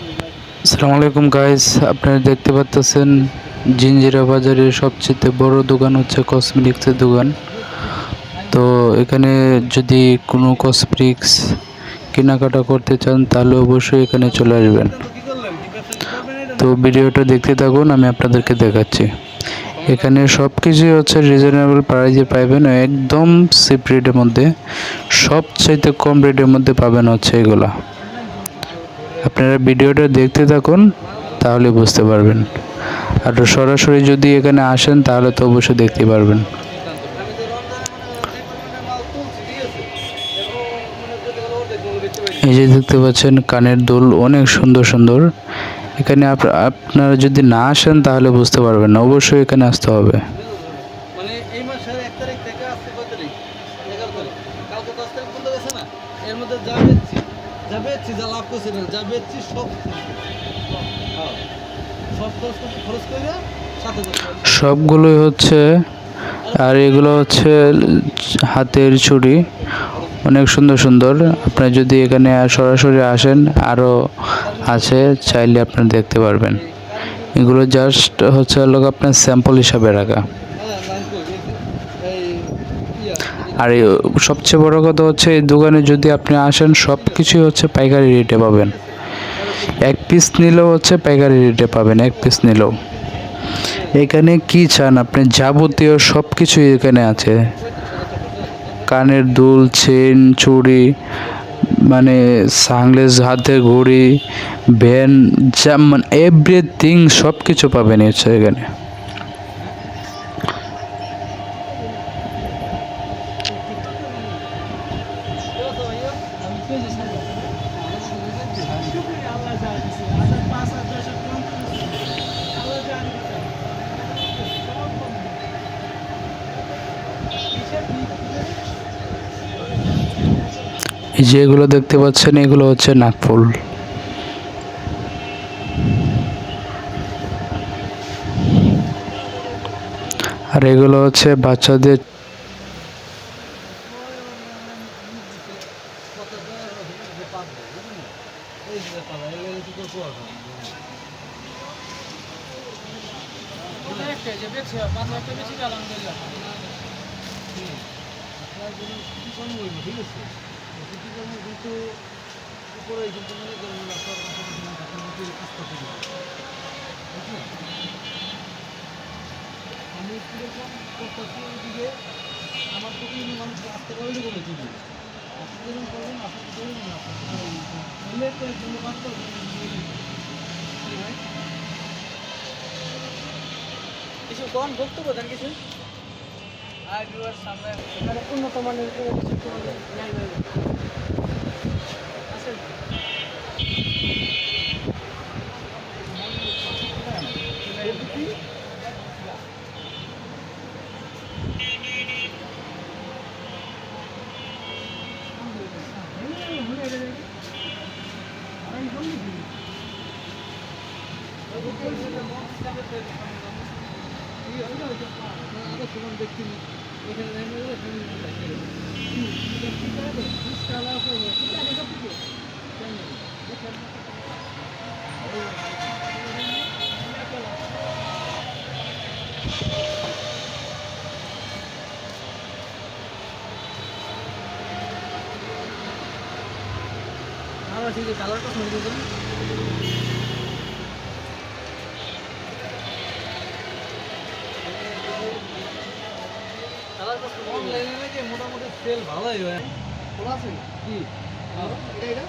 আসসালামু আলাইকুম গাইস, আপনারা দেখতে পাচ্ছেন জিঞ্জিরা বাজারের সবচেয়ে বড় দোকান হচ্ছে কসমেটিক্সের দোকান। তো এখানে যদি কোনো কসমেটিক্স কেনাকাটা করতে চান তাহলে অবশ্যই এখানে চলে আসবেন। তো ভিডিওটা দেখতে থাকুন, আমি আপনাদেরকে দেখাচ্ছি। এখানে সব কিছুই হচ্ছে রিজনেবল প্রাইসে পাবেন, একদম চিপ রেটের মধ্যে, সবচাইতে কম রেটের মধ্যে পাবেন হচ্ছে এগুলা। আপনারা ভিডিওটা দেখতে থাকুন তাহলে বুঝতে পারবেন। আর সরাসরি যদি এখানে আসেন তাহলে তো অবশ্যই দেখতে পারবেন। এই যে দেখতে পাচ্ছেন কানের দুল অনেক সুন্দর সুন্দর। এখানে আপনারা যদি না আসেন তাহলে বুঝতে পারবেন না, অবশ্যই এখানে আসতে হবে। মানে এই মাসের 1 তারিখ থেকে আসতে কত তারিখ? 11 তারিখ। কালকে 10 তারিখ পর্যন্ত গেছে না? এর মধ্যে যা বেচছি যা লাভ করছি না, যা বেচছি সব সব খরচ করে সাথে সবগুলোই হচ্ছে, আর এগুলো হচ্ছে হাতের চুড়ি, অনেক সুন্দর সুন্দর। আপনি যদি এখানে সরাসরি আসেন আরও আছে, চাইলে আপনি দেখতে পারবেন। এগুলো জাস্ট হচ্ছে আপনার স্যাম্পল হিসাবে রাখা। আর সবচেয়ে বড় কথা হচ্ছে এই দোকানে যদি আপনি আসেন সব কিছুই হচ্ছে পাইকারি রেটে পাবেন। এক পিস নিলেও হচ্ছে পাইকারি রেটে পাবেন, এক পিস নিলেও। এখানে কি চান আপনি, যাবতীয় সব কিছুই এখানে আছে। কানের দুল, চেন, চুড়ি, মানে সানগ্লাস, হাতের ঘড়ি, ভ্যান, মানে এভরিথিং সব কিছু পাবেন হচ্ছে এখানে। এই যে এগুলো দেখতে পাচ্ছেন, এগুলো হচ্ছে নাকফুল। আর এগুলো হচ্ছে বাচ্চাদের। কিন্তু উপরে কিন্তু মনে করেন আমি কিরকম করতেছি ওইদিকে আমার তো কিন্তু মানুষ আসতে পারলে বলে দিবি আপনি যেরকম করবেন আপনাকে করবেন না আপনার তো জন্য বাদ কিছু কম বক্তব্য দেন কিছু আর সামনে উন্নত মানের কিছু আছে। কালারটা সুন্দর অনলাইনে নাকি মোটামুটি সেল ভালোই হয়। খোলা আছে কি এটা